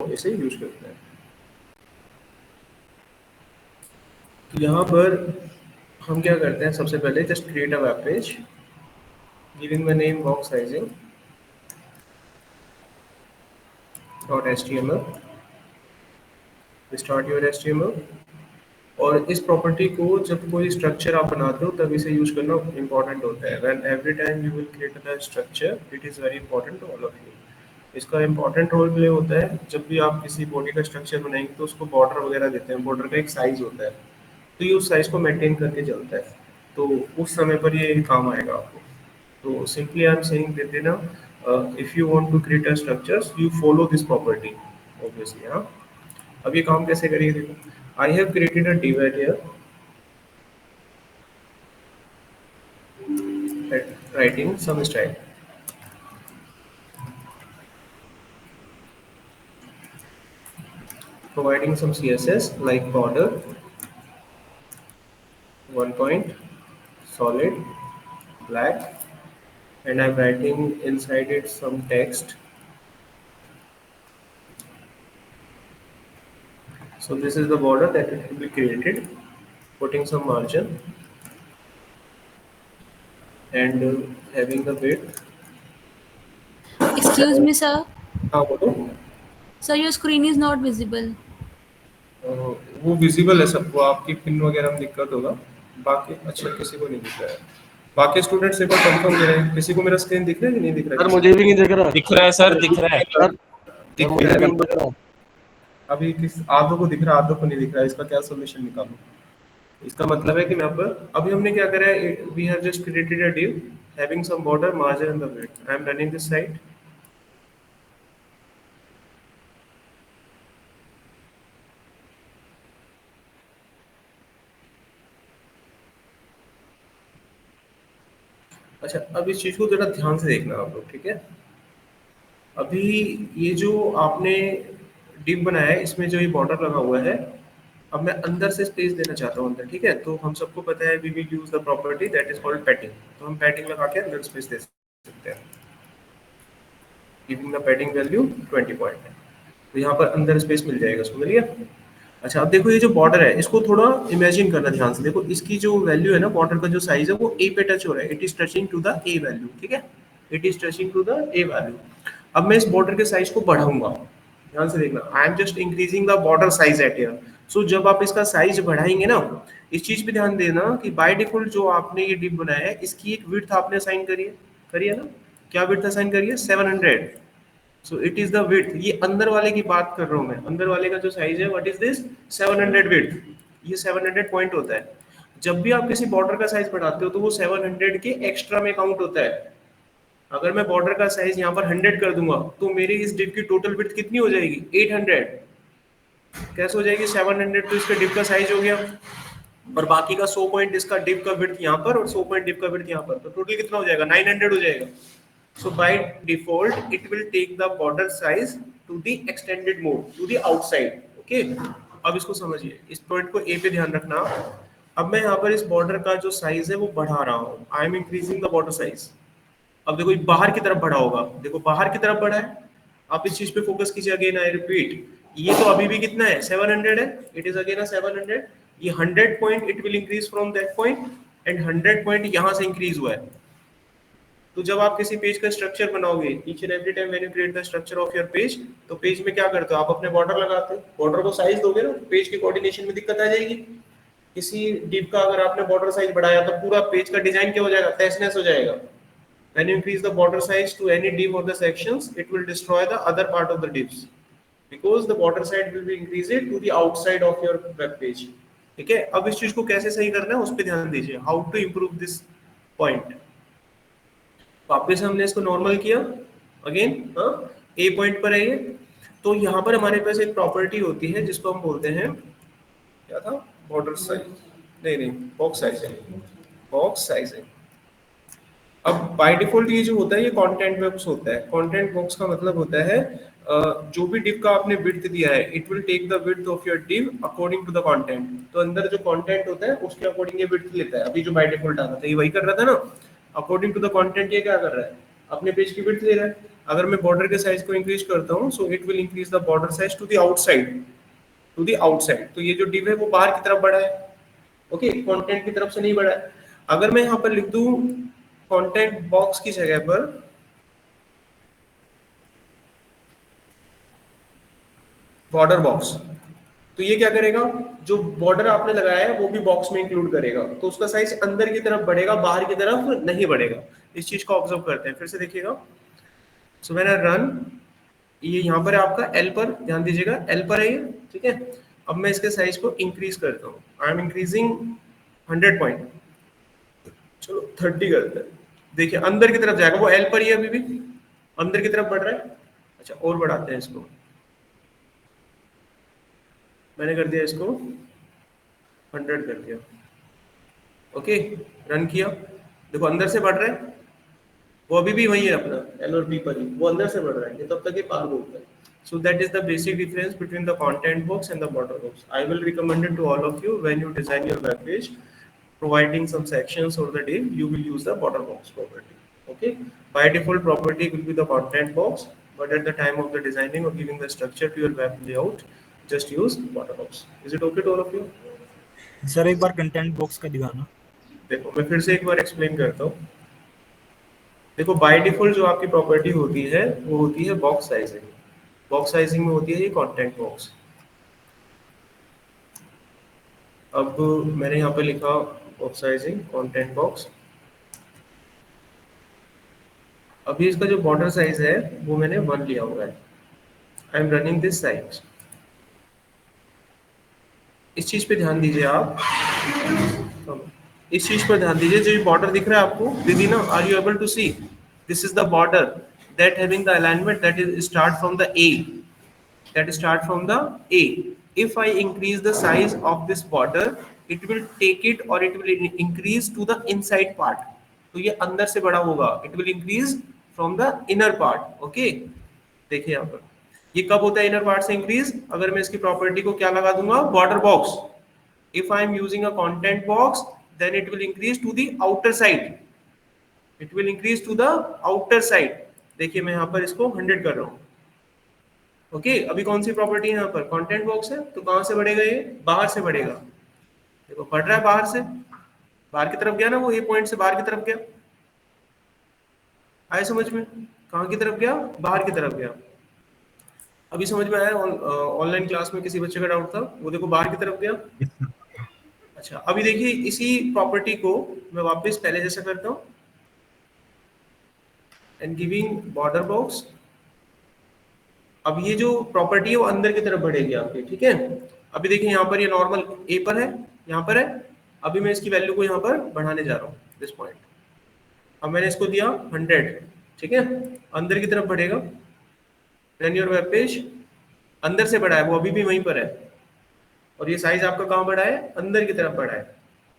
इसे यूज करते हैं। तो यहाँ पर हम क्या करते हैं, सबसे पहले just create a web page giving the name box sizing .html, start your HTML। और इस प्रॉपर्टी को जब कोई स्ट्रक्चर आप बनाते हो तब इसे यूज करना इंपॉर्टेंट होता है। When every time you will create the structure it is very important to all of you. इसका इंपॉर्टेंट रोल प्ले होता है जब भी आप किसी बॉडी का स्ट्रक्चर बनाएंगे तो उसको बॉर्डर वगैरह देते हैं, बॉर्डर का एक साइज होता है, तो ये उस साइज को मेंटेन करके चलता है, तो उस समय पर ये काम आएगा आपको। तो सिंपली आई एम सेइंग देते ना, if you want to create a structures you follow this property obviously. हाँ, अब ये काम कैसे करेंगे देखो। I have created a divide here writing some style, providing some CSS like border, 1 point, solid, black, and I'm writing inside it some text. So this is the border that it will be created, putting some margin and having the width. Excuse me, sir. हाँ बोलो। Sir, your screen is not visible. वो visible है सबको, आपकी pin वगैरह में दिक्कत होगा, बाकी अच्छा किसी को नहीं दिख रहा है। बाकी स्टूडेंट्स एक बार कंफर्म करें, किसी को मेरा स्क्रीन दिख रहा है कि नहीं दिख रहा सर है? मुझे भी नहीं दिख रहा। दिख रहा है सर, दिख रहा है सर दिख मुझे भी रहा नहीं है। दिख रहा। अभी किस आधों को दिख रहा है, आधों को नहीं दिख रहा है, इसका क्या सोल्यूशन निकालूं? इसका मतलब है कि यहाँ पर अभी हमने क्या करा है, we have just created a div having some border, margin and the width. I am running this site. अच्छा, अब इस चीज को जरा ध्यान से देखना आप लोग, ठीक है। अभी ये जो आपने div बनाया है इसमें जो ये बॉर्डर लगा हुआ है, अब मैं अंदर से स्पेस देना चाहता हूँ अंदर, ठीक है। तो हम सबको पता है we will use the property that is called padding, तो हम पैडिंग लगा के अंदर स्पेस दे सकते हैं, giving the padding value 20 point. तो यहाँ पर अंदर स्पेस मिल जाएगा, समझ लिया। अच्छा, अब देखो ये जो बॉर्डर है इसको थोड़ा इमेजिन करना ध्यान से, देखो इसकी जो वैल्यू है ना, बॉर्डर का जो साइज है वो ए पे टच हो रहा है, it is touching to the A value, ठीक है, it is touching to the A value. अब मैं इस बॉर्डर के साइज को बढ़ाऊंगा, ध्यान से देखना, I am just increasing the border size at here. So जब आप इसका साइज बढ़ाएंगे ना, इस चीज पे ध्यान देना कि बाय डिफॉल्ट जो आपने ये डिव बनाया है इसकी एक विड्थ आपने असाइन करी है ना, क्या विड्थ असाइन करी है, 700। So it is the width, ये अंदर वाले की बात कर रहा हूं मैं, अंदर वाले का जो साइज है व्हाट इज दिस, 700 विड्थ, ये 700 पॉइंट होता है। जब भी आप किसी बॉर्डर का साइज बढ़ाते हो तो वो 700 के एक्स्ट्रा में काउंट होता है। अगर मैं बॉर्डर का साइज यहाँ पर 100 कर दूंगा तो मेरी इस डिव की टोटल विड्थ कितनी हो जाएगी, 800। कैसे हो जाएगी, 700 तो इसका डिव का साइज हो गया, और बाकी का 100 पॉइंट इसका डिव का विड्थ यहाँ पर और 100 पॉइंट डिव का विड्थ यहाँ पर, तो टोटल कितना हो जाएगा, 900 हो जाएगा। So by default, it will take the border size to the extended mode, to the outside. Okay? अब इसको समझिए, इस पॉइंट को ए पे ध्यान रखना। अब मैं यहाँ पर इस बॉर्डर का जो साइज है वो बढ़ा रहा हूँ, I am increasing the border size. अब देखो ये बाहर की तरफ बढ़ा होगा, देखो बाहर की तरफ बढ़ा है, आप इस चीज पे फोकस कीजिए। अगेन आई रिपीट, ये तो अभी भी कितना है, 700 है, इट इज अगेन 700। ये 100 point it will increase from that point, and 100 point यहाँ से इंक्रीज हुआ है। तो जब आप किसी पेज का स्ट्रक्चर बनाओगे, each and every time when you create the structure of your page, तो पेज में क्या करते हो आप, अपने बॉर्डर लगाते हो, बॉर्डर को साइज दोगे ना, पेज की कोऑर्डिनेशन में दिक्कत आ जाएगी। किसी डिव का अगर आपने बॉर्डर साइज बढ़ाया तो पूरा पेज का डिजाइन क्या हो जाएगा, तहस-नहस हो जाएगा। When you increase the border size to any div of the sections, it will destroy the other part of the divs because the border size will be increased to the outside of your web page. ठीक है, अब इस चीज को कैसे सही करना है उस पर ध्यान दीजिए, how to improve this point. वापस हमने इसको नॉर्मल किया, अगेन ए पॉइंट पर है ये, तो यहाँ पर हमारे पास एक प्रॉपर्टी होती है जिसको हम बोलते हैं, क्या था, बॉर्डर साइज, नहीं बॉक्स साइजिंग, बॉक्स साइजिंग। अब बाय डिफॉल्ट ये जो होता है ये कंटेंट बॉक्स होता है। कंटेंट बॉक्स का मतलब होता है जो भी डिव का आपने विड्थ दिया है, it will take the width of your div according to the content. तो अंदर जो कंटेंट होता है उसके अकॉर्डिंग ये विड्थ लेता है। अभी जो बाय डिफॉल्ट आता था ये वही कर रहा था ना, अकॉर्डिंग टू द कंटेंट ये क्या कर रहा है, अपने पेज की विड्थ ले रहा है। अगर मैं बॉर्डर के साइज को इंक्रीज करता हूँ, so it will increase the border size to the outside, to the outside. तो ये जो डिव है वो बाहर की तरफ बढ़ा है, ओके, कंटेंट की तरफ से नहीं बढ़ा है। अगर मैं यहाँ पर लिख दूं कंटेंट बॉक्स की जगह पर बॉर्डर बॉक्स, तो ये क्या करेगा, जो बॉर्डर आपने लगाया है वो भी बॉक्स में इंक्लूड करेगा, तो उसका साइज अंदर की तरफ बढ़ेगा, बाहर की तरफ नहीं बढ़ेगा। इस चीज को ऑब्जर्व करते हैं, फिर से देखिएगा। सो व्हेन आई रन, ये यहाँ पर है आपका एल पर, ध्यान दीजिएगा एल पर है ये, ठीक है। अब मैं इसके साइज को इंक्रीज करता हूँ, आई एम इंक्रीजिंग 100 पॉइंट, चलो 30 करते हैं। देखिए अंदर की तरफ जाएगा, वो एल पर ही है अभी भी, अंदर की तरफ बढ़ रहा है। अच्छा और बढ़ाते हैं इसको, मैंने कर दिया इसको 100 कर दिया, ओके, रन किया, देखो अंदर से बढ़ रहा है, वो अभी भी वही है अपना एल और बी पर ही, वो अंदर से बढ़ रहा है, ये तब तक ये पार बोलता है। So that is the basic difference between the content box and the border box. I will recommend it to all of you when you design your web page, providing some sections or the div, you will use the border box property. Okay. By default property will be the content box, but at the time of the designing or giving the structure to your web layout, just use border box. Is it okay to all of you? Sir एक बार content box का दिखाना। देखो मैं फिर से एक बार explain करता हूँ। देखो बाय डिफॉल्ट जो आपकी प्रॉपर्टी होती है वो होती है बॉक्स साइजिंग, बॉक्स साइजिंग में होती है ये कंटेंट बॉक्स। अब मैंने यहाँ पे लिखा बॉक्स साइजिंग कंटेंट बॉक्स। अभी इसका जो बॉर्डर साइज है वो मैंने 1 लिया हुआ है, I am running this size. इस चीज पे ध्यान दीजिए आप, इस चीज पर ध्यान दीजिए, जो बॉर्डर दिख रहा है आपको दीदी ना, are you able to see, this is the border that having the alignment that is start from the A, that start from the A. If I increase the size of this border, it will take it or it will increase to the inside part. तो ये अंदर से बड़ा होगा, it will increase from the inner part. Okay? देखिए यहाँ पर ये कब होता है इनर पार्ट से इंक्रीज, अगर मैं इसकी प्रॉपर्टी को क्या लगा दूंगा, border box. If I am using a content box, then it will increase to the outer side. It will increase to the outer side. देखिए मैं यहाँ पर इसको 100 कर रहा हूँ, ओके अभी कौन सी प्रॉपर्टी है यहाँ पर, कंटेंट बॉक्स है, तो कहां से बढ़ेगा ये, बाहर से बढ़ेगा। देखो बढ़ रहा है बाहर से, बाहर की तरफ गया ना, वो ये पॉइंट से बाहर की तरफ गया, आए समझ में, कहां की तरफ गया, बाहर की तरफ गया। अभी समझ में आया, ऑनलाइन क्लास में किसी बच्चे का डाउट था, वो देखो बाहर की तरफ गया। अच्छा अभी देखिए इसी प्रॉपर्टी को मैं वापस पहले जैसा करता हूँ, एंड गिविंग बॉर्डर बॉक्स। अब ये जो प्रॉपर्टी है वो अंदर की तरफ बढ़ेगी आपकी, ठीक है। अभी देखिए यहाँ पर ये नॉर्मल ए पर है, यहाँ पर है, अभी मैं इसकी वैल्यू को यहाँ पर बढ़ाने जा रहा हूँ दिस पॉइंट। अब मैंने इसको दिया 100, ठीक है, अंदर की तरफ बढ़ेगा। रन योर वेब पेज, अंदर से बढ़ा है वो अभी भी वहीं पर है, और ये साइज आपका कहाँ बढ़ा है, अंदर की तरफ बढ़ा है।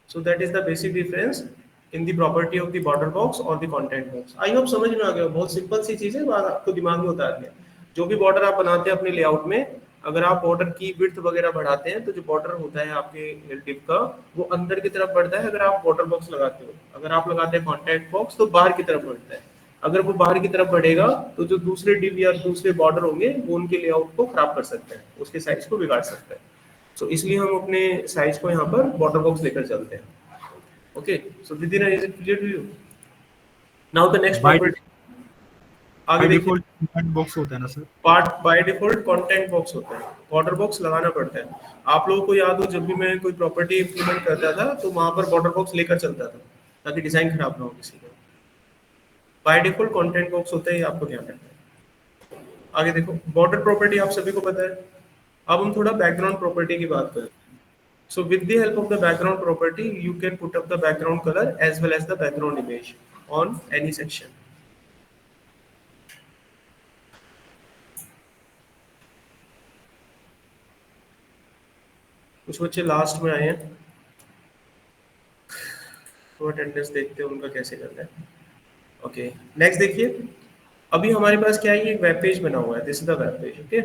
So that is the basic difference in the property of the border box और the content box. I hope समझ में आ गया, बहुत सिंपल सी चीज है, बात आपको दिमाग में उतार दिया। जो भी बॉर्डर आप बनाते हैं अपने लेआउट में, अगर आप बॉर्डर की विड्थ वगैरह बढ़ाते हैं तो जो बॉर्डर होता है आपके डिव का वो अंदर की तरफ बढ़ता है। अगर आप बॉर्डर बॉक्स लगाते हो, अगर आप लगाते हैं कॉन्टैक्ट बॉक्स तो बाहर की तरफ बढ़ता है। अगर वो बाहर की तरफ बढ़ेगा तो जो दूसरे डिव या दूसरे बॉर्डर होंगे वो उनके लेआउट को खराब कर सकते हैं, उसके साइज को बिगाड़ सकते हैं। सो इसलिए हम अपने साइज को यहाँ पर बॉर्डर बॉक्स लेकर चलते हैं। ओके सो दीदी is it clear to you? Now the next property आगे देखिए, डिफॉल्ट कंटेंट बॉक्स होता है ना sir, part by default content box होता है, बॉर्डर बॉक्स लगाना पड़ता है। आप लोगों को याद हो जब भी मैं कोई प्रॉपर्टी इंप्लीमेंट करता था तो वहां पर बॉर्डर बॉक्स लेकर चलता था ताकि डिजाइन खराब ना हो किसी का। बाय डिफॉल्ट कंटेंट बॉक्स होता है, आपको ध्यान रखना है। आगे देखो बॉर्डर प्रॉपर्टी आप सभी को पता है। अब हम थोड़ा बैकग्राउंड प्रॉपर्टी की बात करें। So with the help of the background property, you can put up the background color as well as the background image on any section. कुछ बच्चे लास्ट में आए हैं, तो अटेंडेंस देखते हैं उनका कैसे करना है। ओके नेक्स्ट देखिए, अभी हमारे पास क्या है, ये एक वेब पेज बना हुआ है, this is the web page. Okay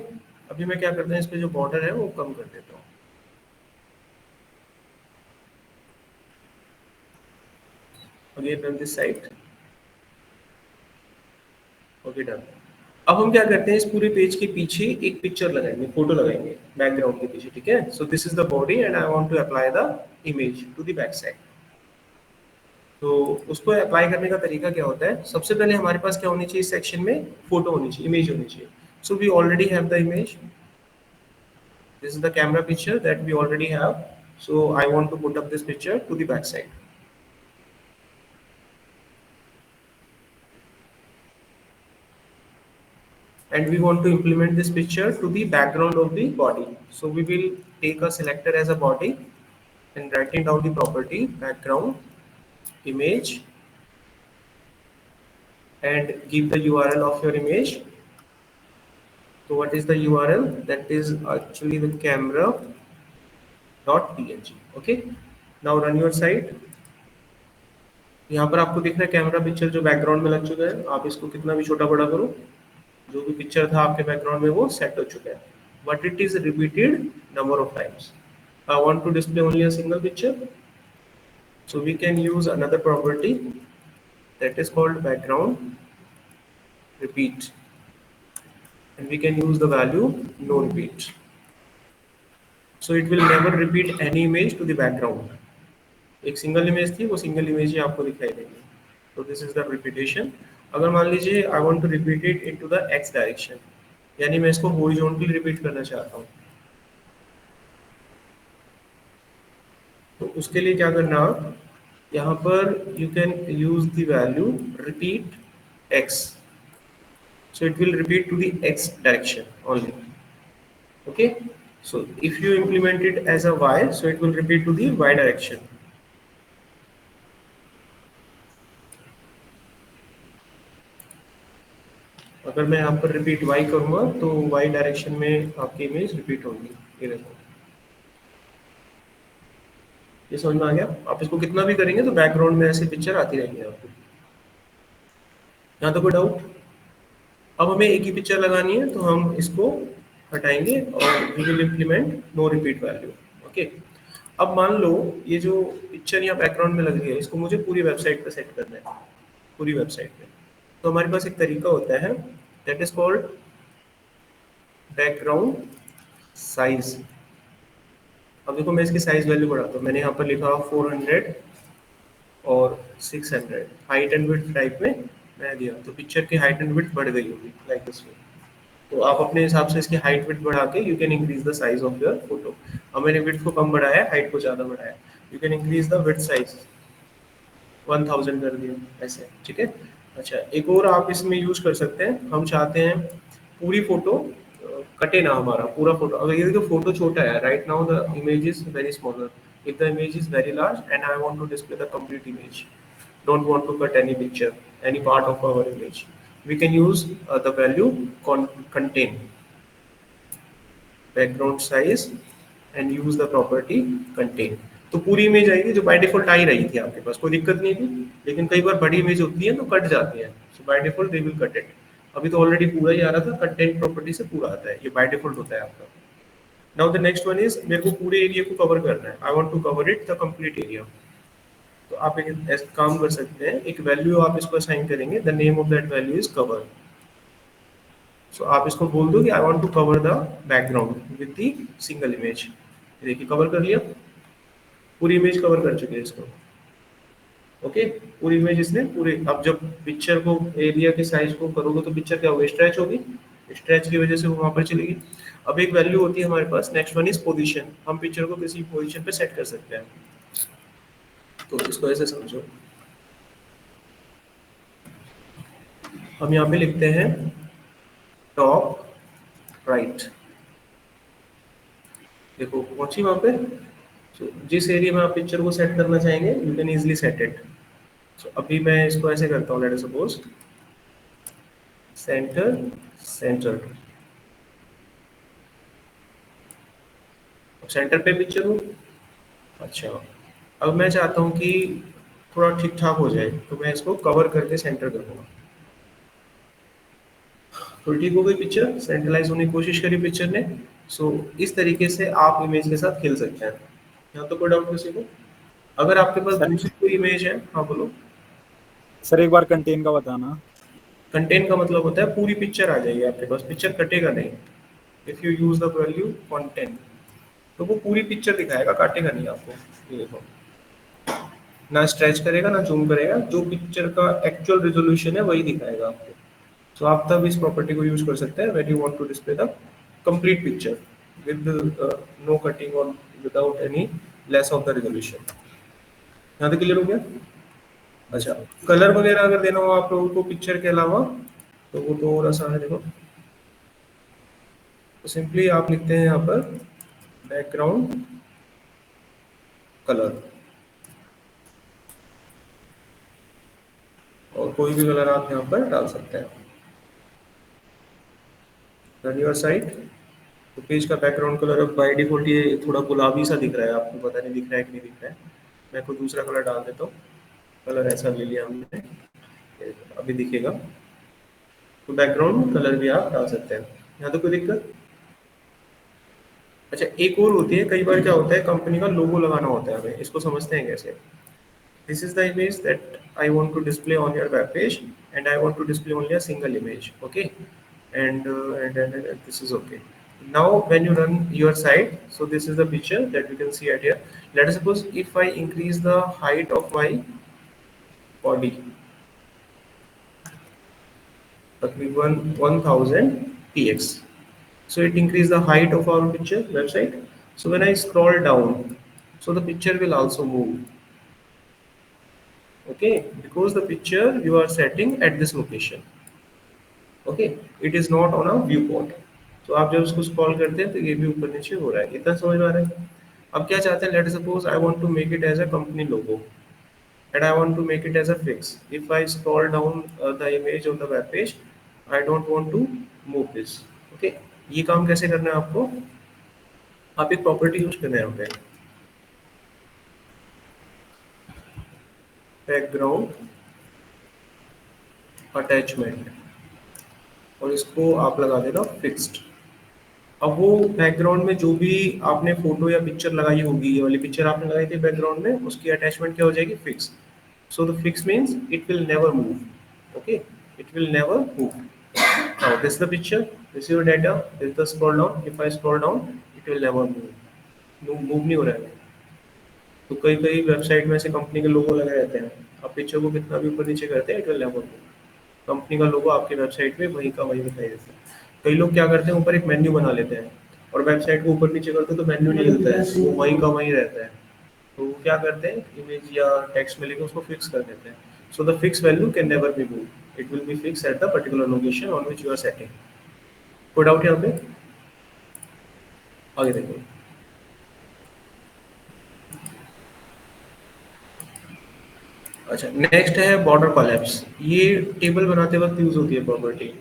अभी मैं क्या करता हूँ, इस पे जो बॉर्डर है वो कम कर देता हूँ। Again run this site. Okay done. अब हम क्या करते हैं, इस पूरे पेज के पीछे एक पिक्चर लगाएंगे, फोटो लगाएंगे बैकग्राउंड के पीछे, ठीक है। So this is the body and I want to apply the image to the back side. तो उसको अप्लाई करने का तरीका क्या होता है, सबसे पहले हमारे पास क्या होनी चाहिए, इस सेक्शन में फोटो होनी चाहिए, इमेज होनी चाहिए। So we already have the image, this is the camera picture that we already have. So I want to put up this picture to the back side. And we want to implement this picture to the background of the body. So we will take a selector as a body and writing down the property background image and give the URL of your image. So what is the URL? That is actually the camera.png. Okay. Now run your site. यहाँ पर आपको दिख रहा है camera picture जो background में लग चुका है। आप इसको कितना भी छोटा बड़ा करो, जो भी पिक्चर था आपके बैकग्राउंड में वो सेट हो चुका है, but it is repeated number of times. I want to display only a single picture, so we can use another property that is called background repeat and we can use the value no repeat, so it will never repeat any image to the background. एक single image थी, वो single image ही आपको दिखाई देगी। तो this is the repetition. अगर मान लीजिए I want to repeat it into the X direction, यानी मैं इसको हॉरिजॉन्टली रिपीट करना चाहता हूँ, तो उसके लिए क्या करना, यहाँ पर you can use the value repeat x, so it will repeat to the x direction only. Okay, so if you implement it as a y, so it will repeat to the y direction. अगर मैं यहाँ पर repeat y करूँगा तो y direction में आपकी image repeat होगी। ये देखो, ये समझ में आ गया। आप इसको कितना भी करेंगे तो बैकग्राउंड में ऐसी पिक्चर आती रहेंगी आपको। यहाँ तो कोई डाउट? अब हमें एक ही पिक्चर लगानी है, तो हम इसको हटाएंगे और we will implement no repeat value. Okay, अब मान लो ये जो पिक्चर यहाँ बैकग्राउंड में लग रही है, इसको मुझे पूरी वेबसाइट पे सेट करना है, पूरी वेबसाइट पे। तो हमारे पास एक तरीका होता है that is called background size. अब देखो मैं इसकी साइज वैल्यू बढ़ाता हूँ, मैंने यहाँ पर लिखा 400 और 600 हाइट एंड विड्थ टाइप में मैं दिया, तो पिक्चर की हाइट एंड विड्थ बढ़ गई होगी लाइक दिस वे। तो आप अपने हिसाब से इसकी हाइट विड्थ बढ़ा के you can increase the size of your photo. अब मैंने विड्थ को कम बढ़ाया, हाइट को ज़्यादा बढ़ाया, you can increase the width size 1000 कर दिया ऐसे, ठीक है। अच्छा, एक और आप इसमें यूज कर सकते हैं, हम चाहते हैं पूरी फोटो कटे ना, हमारा पूरा फोटो, अगर ये देखो फोटो छोटा है, right now the image is very smaller, if the image is very large and I want to display the complete image, don't want to cut any picture, any part of our image, we can use the value contain background size and use the property contain। तो पूरी image आएगी जो by default आ ही रही थी आपके पास, कोई दिक्कत नहीं थी, लेकिन कई बार बड़ी इमेज होती है तो कट जाती है, so by default they will cut it. अभी तो ऑलरेडी पूरा ही आ रहा था, कंटेंट प्रॉपर्टी से पूरा आता है, ये बाय डिफॉल्ट होता है आपका। Now the next one is, मेरे को पूरे एरिया को कवर करना है, I want to cover it the complete area. तो आप एक ऐसा काम कर सकते हैं, एक वैल्यू आप इसको असाइन करेंगे, the name of that value is cover. So आप इसको बोल दो कि I want to cover the background with the single image. देखिए कवर कर लिया, पूरी इमेज कवर कर चुके हैं इसको। ओके, पूरी इमेज इसने पूरे। अब जब पिक्चर को एरिया के साइज को करोगे तो पिक्चर क्या होगी, स्ट्रेच होगी, स्ट्रेच की वजह से वो वहां पर चलेगी। अब एक वैल्यू होती है हमारे पास, नेक्स्ट वन इज पोजीशन, हम पिक्चर को किसी पोजीशन पे सेट कर सकते हैं। तो इसको ऐसे समझो, हम यहाँ पे लिखते हैं टॉप राइट, देखो पहुंची वहां पे। तो जिस एरिया में आप पिक्चर को सेट करना चाहेंगे you can easily set it. So अभी मैं इसको ऐसे करता हूँ, let us suppose centre centre, centre पे पिक्चर हूँ। अच्छा, अब मैं चाहता हूँ कि थोड़ा ठीक ठाक हो जाए, तो मैं इसको कवर करके सेंटर कर दूंगा। तो ठीक हो गई पिक्चर, सेंट्रलाइज होने की कोशिश करी पिक्चर ने। सो इस तरीके से आप इमेज के साथ खेल सकते हैं। यहाँ तो कोई डाउट किसी को? अगर आपके पास दूसरी कोई इमेज है, हाँ बोलो सर एक बार कंटेन का बताना। कंटेन का मतलब होता है पूरी पिक्चर आ जाएगी आपके पास, पिक्चर कटेगा नहीं। If you use the value content तो वो पूरी पिक्चर दिखाएगा, काटेगा नहीं आपको। ये देखो, ना स्ट्रेच करेगा ना जूम करेगा, जो पिक्चर का एक्चुअल रेजोल्यूशन है वही दिखाएगा आपको। सो आप तब इस प्रॉपर्टी को यूज कर सकते हैं when you want to display the complete picture with no cutting और without any less of the resolution. यहाँ तक क्लियर हो गया? अच्छा, कलर वगैरह अगर देना हो आप लोगों को पिक्चर के अलावा तो वो तो और आसान है। देखो, तो सिंपली आप लिखते हैं यहाँ पर बैकग्राउंड कलर, और कोई भी कलर आप यहाँ पर डाल सकते हैं। Run your site. तो पेज का बैकग्राउंड कलर अब बाय डिफॉल्ट ये थोड़ा गुलाबी सा दिख रहा है, आपको पता नहीं दिख रहा है कि नहीं दिख रहा है। मैं कोई दूसरा कलर डाल देता हूँ, कलर ऐसा ले लिया हमने, अभी दिखेगा। तो बैकग्राउंड कलर भी आप डाल सकते हैं, यहाँ तो कोई दिक्कत। अच्छा, एक और होती है, कई बार क्या होता है कंपनी का लोगो लगाना होता है हमें, इसको समझते हैं कैसे। This is the image that I want to display on your web page, and I want to display only a single image. Okay, and this is okay. Now, when you run your site, so this is the picture that you can see at here. Let us suppose if I increase the height of my body, takriban 1000 px. So it increase the height of our picture website. So when I scroll down, so the picture will also move. Okay, because the picture you are setting at this location. Okay, it is not on a viewport. तो आप जब उसको scroll करते हैं तो ये भी ऊपर नीचे हो रहा है। इतना समझ में आ रहा है? अब क्या चाहते हैं, let suppose I want to make it as a company logo and I want to make it as a fix. If I scroll down the image on the web page, I don't want to move this. Okay, ये काम कैसे करना है आपको? आप एक property use करना है यहाँ पे, बैकग्राउंड अटैचमेंट, और इसको आप लगा देना फिक्स्ड। अब वो बैकग्राउंड में जो भी आपने फोटो या पिक्चर लगाई होगी, ये वाली पिक्चर आपने लगाई थी बैकग्राउंड में, उसकी अटैचमेंट क्या हो जाएगी? Fix. So the fix means it will never move. Okay, it will never move. Now this the picture, this your data, this the scroll down, if I scroll down it will never move, move नहीं हो रहा है। तो कई कई website में से company के लोगो लगे रहते हैं, आप पिक्चर को कितना भी ऊपर नीचे करते हैं it will never move. Company का लोगो आपकी वेबसाइट पे वहीं का वहीं दिखाई देता है। कई लोग क्या करते हैं, ऊपर एक मेन्यू बना लेते हैं और वेबसाइट को ऊपर नीचे करते हैं तो मेन्यू नहीं हिलता है, वो वहीं का वहीं रहता है। तो वो क्या करते हैं, इमेज या टेक्स्ट में लेके उसको फिक्स कर देते हैं। So the fix value can never be move, it will be fix at the particular location on which you are setting. कोई डाउट यहाँ पे? आगे देखो। अच्छा, नेक्स्ट है बॉर्डर कोलैप्स। ये टेबल बनाते वक्त यूज होती है प्रॉपर्टी।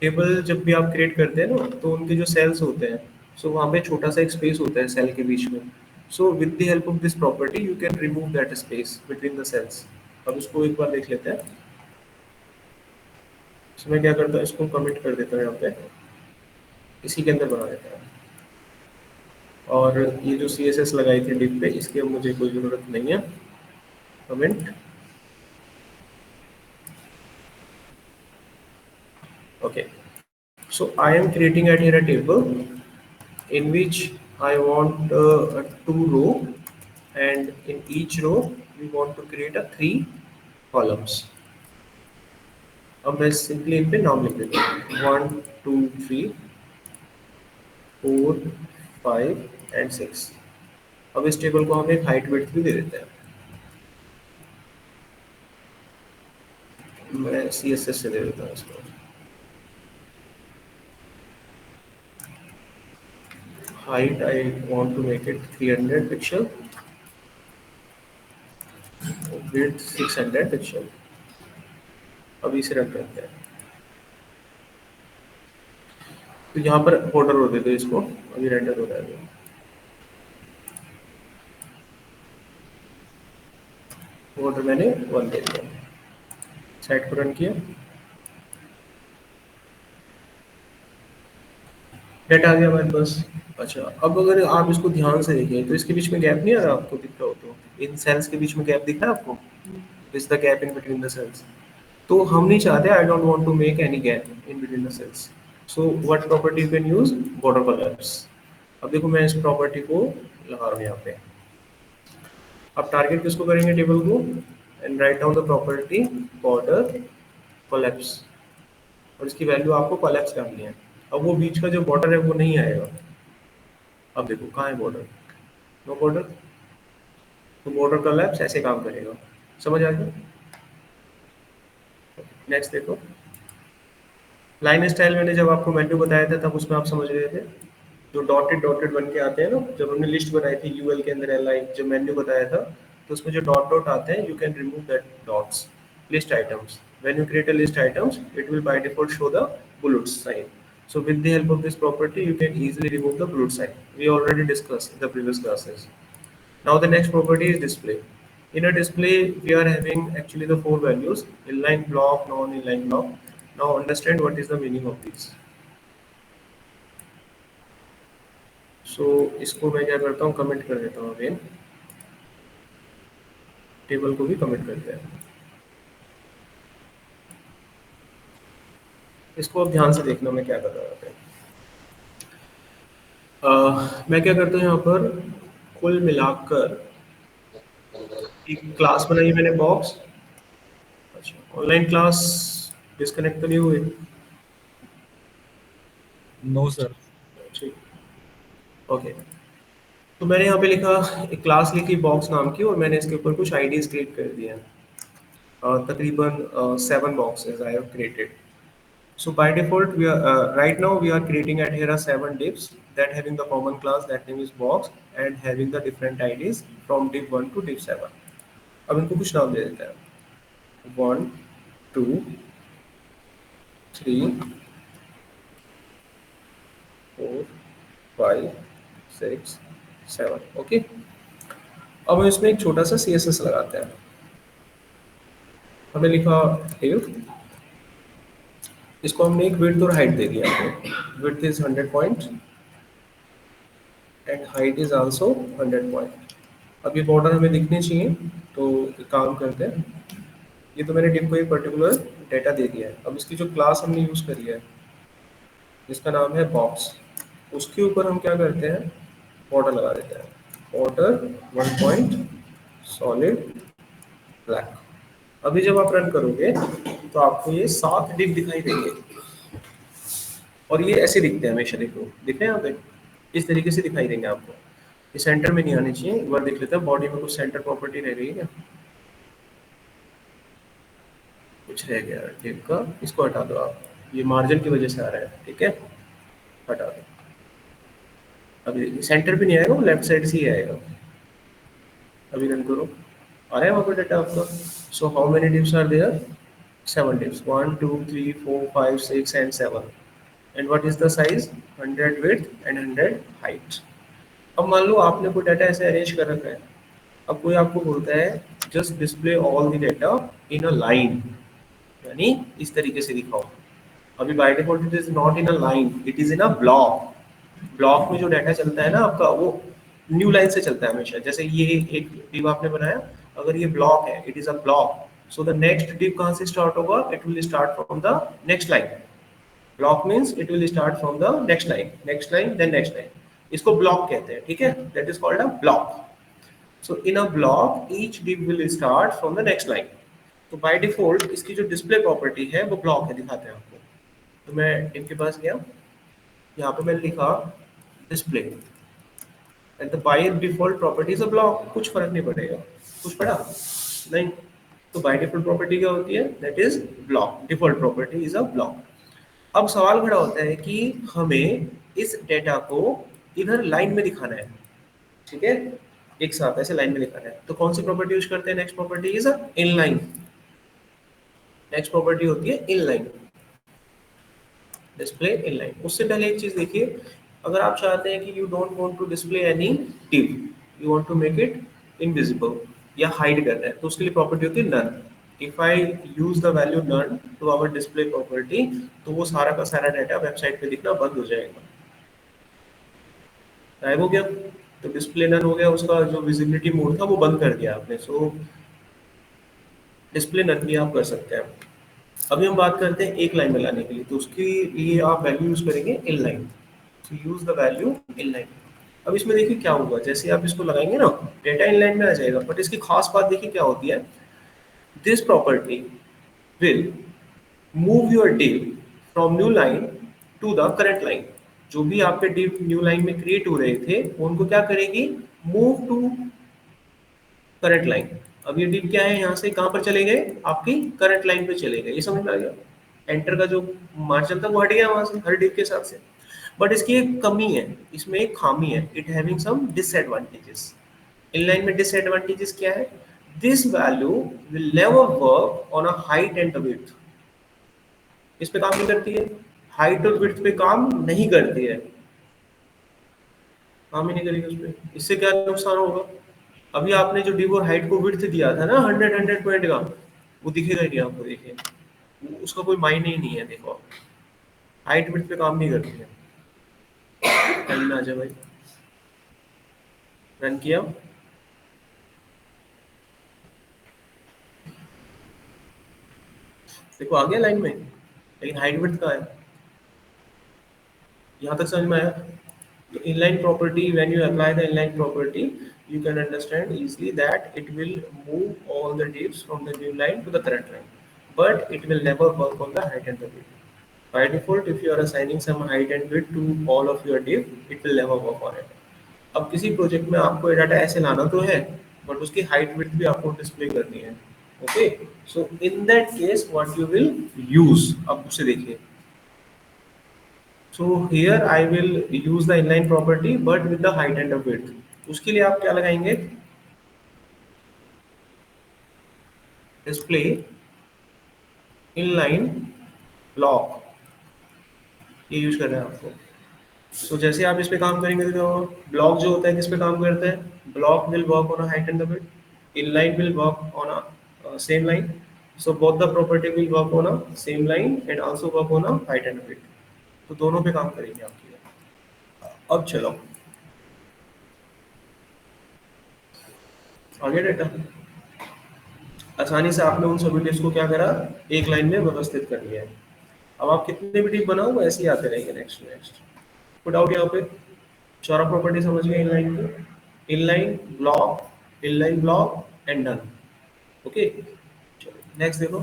टेबल जब भी आप क्रिएट करते हैं ना, तो उनके जो सेल्स होते हैं, सो वहाँ पे छोटा सा एक स्पेस होता है सेल के बीच में। So with the help of this property you can remove that space between the cells. अब इसको एक बार देख लेते हैं। इसमें क्या करता है, इसको कमेंट कर देता है यहाँ पे, इसी के अंदर बना देता है। और ये जो CSS लगाई थी डिप पे, इसकी अब मुझे कोई ज़रूरत नहीं है। Comment, okay, so I am creating at here a table in which I want 2 row, and in each row we want to create a 3 columns. अब मैं सिंपली इन पे नाम लिख देता हूँ 1 2 3 4 5 एंड 6। अब इस टेबल को हम एक हाइट विड्थ भी दे देते हैं। मैं CSS से दे देता हूँ इसको। Height I want to make it 300 pixel, width 600 pixel। अभी इसे रन करते हैं। तो यहाँ पर बॉर्डर हो देते इसको, अभी रेंडर हो रहा है। बॉर्डर मैंने 1 दे दिया, साइट को रन किया, डेटा आ गया हमारे पास। अच्छा, अब अगर आप इसको ध्यान से देखें तो इसके बीच में गैप नहीं आ रहा, आपको दिख रहा हो तो इन सेल्स के बीच में गैप दिख रहा है आपको? This the gap in between the cells. तो हम नहीं चाहते, I don't want to make any gap in between the cells, so what property you can use, border collapse. अब देखो मैं इस प्रॉपर्टी को लगा रहा हूँ यहाँ पे। अब टारगेट किसको करेंगे, टेबल को, and write down the property border collapse, और इसकी वैल्यू आपको कोलैप्स करनी है। अब वो बीच का जो बॉर्डर है वो नहीं आएगा। अब देखो कहाँ है बॉर्डर, नो बॉर्डर, तो बॉर्डर कोलैप्स ऐसे काम करेगा। समझ आ गया? नेक्स्ट देखो, लाइन स्टाइल मैंने जब आपको मेन्यू बताया था तब उसमें आप समझ रहे थे, जो डॉटेड डॉटेड बन के आते हैं ना, जब हमने लिस्ट बनाई थी यूएल के अंदर एल आई, जब मेन्यू बताया था तो उसमें जो डॉट डॉट आते हैं, you can remove that dots, list items, when you create a list items it will by default show the bullets sign. So with the help of this property you can easily remove the bullet sign. We already discussed in the previous classes. Now the next property is display. In a display we are having actually the four values: inline block, non-inline block. Now understand what is the meaning of these. इसको मैं क्या करता हूँ, comment कर देता हूँ again, table को भी कमेंट करते हैं। इसको अब ध्यान से देखना मैं क्या कर रहा था। मैं क्या करता हूँ यहाँ पर, कुल मिलाकर एक क्लास बनाई मैंने, बॉक्स। अच्छा, ऑनलाइन क्लास डिस्कनेक्ट तो नहीं हुई? No sir. ठीक, ओके। तो मैंने यहाँ पे लिखा, एक क्लास लिखी बॉक्स नाम की, और मैंने इसके ऊपर कुछ आईडीज क्रिएट कर दिए हैं। तकरीबन 7 boxes I have created. So by default, we are right now we are creating at here are 7 divs that having the common class that name is box and having the different IDs from div 1 to div 7. अब इनको कुछ नाम दे देते हैं, 1 2 3 4 5 6 7। Okay, अब हम इसमें एक छोटा सा CSS लगाते हैं। हमने लिखा div, इसको हमने एक विड्थ और हाइट दे दिया है। Width is 100 point and height is also 100 point. अब ये बॉर्डर हमें दिखने चाहिए, तो एक काम करते हैं, ये तो मैंने डिव को एक पर्टिकुलर डेटा दे दिया है। अब इसकी जो क्लास हमने यूज करी है जिसका नाम है बॉक्स, उसके ऊपर हम क्या करते हैं, बॉर्डर लगा देते हैं, बॉर्डर 1 पॉइंट सॉलिड ब्लैक। अभी जब आप रन करोगे तो आपको ये 7 डिव दिखाई देंगे, और ये ऐसे दिखते हैं हमेशा। देखो दिख रहे हैं यहाँ पे, इस तरीके से दिखाई देंगे आपको। ये सेंटर में नहीं आने चाहिए, एक बार देख लेते हैं बॉडी में कुछ सेंटर प्रॉपर्टी रह गई है क्या, कुछ रह गया डिव का, इसको हटा दो आप, ये मार्जिन की वजह से आ रहा है, ठीक है, हटा दो। अभी देखिए सेंटर पे नहीं आएगा, वो लेफ्ट साइड से ही आएगा। अभी रन करो, आ रहा है वहाँ पर डाटा आपका। So how many divs are there, 7 divs, 1 2 3 4 5 6 and 7। And what is the size, 100 width and 100 height. अब मान लो आपने कोई डाटा ऐसे अरेंज कर रखा है, अब कोई आपको बोलता है just display all the data in a line, यानी इस तरीके से दिखाओ। अभी bye default it is not in a line, it is in a block. Block में जो डाटा चलता है ना आपका, वो न्यू लाइन से चलता है हमेशा। जैसे ये एक डिव आपने बनाया, अगर ये ब्लॉक है, it is a block, so the next div कहाँ से स्टार्ट होगा, it will start from the next line. Block means it will start from the next line then next line. इसको ब्लॉक कहते हैं, ठीक है, that is called a block. So in a block each div will start from the next line. तो by default इसकी जो display property है वो ब्लॉक है, दिखाते हैं आपको। तो मैं इनके पास गया, यहाँ पे मैंने लिखा display, and the by default property is a block, कुछ फर्क नहीं पड़ेगा, कुछ पड़ा नहीं। तो बाय डिफॉल्ट प्रॉपर्टी क्या होती है, that is block, default property is a block. अब सवाल खड़ा होता है कि हमें इस डेटा को इधर लाइन में दिखाना है, ठीक है, एक साथ ऐसे लाइन में दिखाना है। तो कौन सी प्रॉपर्टी यूज करते हैं, next property is inline. Next property होती है इनलाइन, डिस्प्ले इनलाइन। उससे पहले एक चीज देखिए, अगर आप चाहते हैं कि you don't want to display any div, you want to make it invisible या हाइड करना है, तो उसके लिए प्रॉपर्टी होती है none. If I use the value none to our display property, तो वो सारा का सारा डाटा वेबसाइट पे दिखना बंद हो जाएगा। गायब हो गया, तो डिस्प्ले नन हो गया, उसका जो विजिबिलिटी मोड था वो बंद कर दिया आपने। सो डिस्प्ले नन भी आप कर सकते हैं। अभी हम बात करते हैं एक लाइन में लाने के लिए, तो उसके लिए आप वैल्यू यूज करेंगे इन लाइन, तो use the value in line. अब इसमें देखिए क्या होगा, जैसे आप इसको लगाएंगे ना डेटा इन लाइन में आ जाएगा, बट इसकी खास बात देखिए क्या होती है, this property will move your div from new line to the current line. जो भी आपके div न्यू लाइन में क्रिएट हो रहे थे वो उनको क्या करेगी, मूव टू करंट लाइन। अब ये div क्या है, यहाँ से कहाँ पर चले गए, आपकी करंट लाइन पे चले गए, ये समझ में आ गया। एंटर का जो मार्जिन था वो हट गया वहां से हर div के हिसाब से। बट इसकी एक कमी है, इसमें एक खामी है, it having some disadvantages. Inline में डिसएडवांटेजेस क्या है, this value will never work on a height and the width. इस पे काम नहीं करती है, हाइट और विड्थ पे काम नहीं करती है, काम ही नहीं करेगी उस पे। इससे क्या नुकसान होगा, अभी आपने जो डिव और हाइट को विड्थ दिया था ना 100 पॉइंट का, वो दिखेगा ही नहीं आपको, देखिए उसका कोई मायने ही नहीं है। देखो हाइट विड्थ पे काम नहीं करती है। लाइन में आ जाए भाई, रन किया, देखो आ गया लाइन में, लेकिन हाइट विड्थ कहाँ है, यहाँ तक समझ में आया। तो inline property, when you apply the inline property, you can understand easily that it will move all the divs from the new line to the current line, but it will never work on the height and the width. By default, if you are assigning some height and width to all of your div, it will never work on it. अब किसी project में आपको data ऐसे लाना तो है, but उसकी height width भी आपको डिस्प्ले करनी है। Okay, so in that case what you will use, अब उसे देखिए। So here I will use the inline property but with the height and the width. उसके लिए आप क्या लगाएंगे, display inline block, ये यूज करना है आपको। तो जैसे आप इस पे काम करेंगे तो ब्लॉक जो होता है किस पे काम करता है, block will work on a height and the width, inline will work on a same line, so both the property will work on a same line and also work on a height and width, तो दोनों पे काम करेंगे आपकी। अब चलो आगे data, आसानी से आपने उन सभी डिप्स को क्या करा, एक लाइन में व्यवस्थित कर लिया है। अब आप कितने भी डिप बनाओ वो ऐसे ही आते रहेंगे, नेक्स्ट नेक्स्ट। पुट आउट यहाँ पे चौरा प्रॉपर्टी समझ गए इनलाइन की, inline block and done. Okay चलो नेक्स्ट देखो।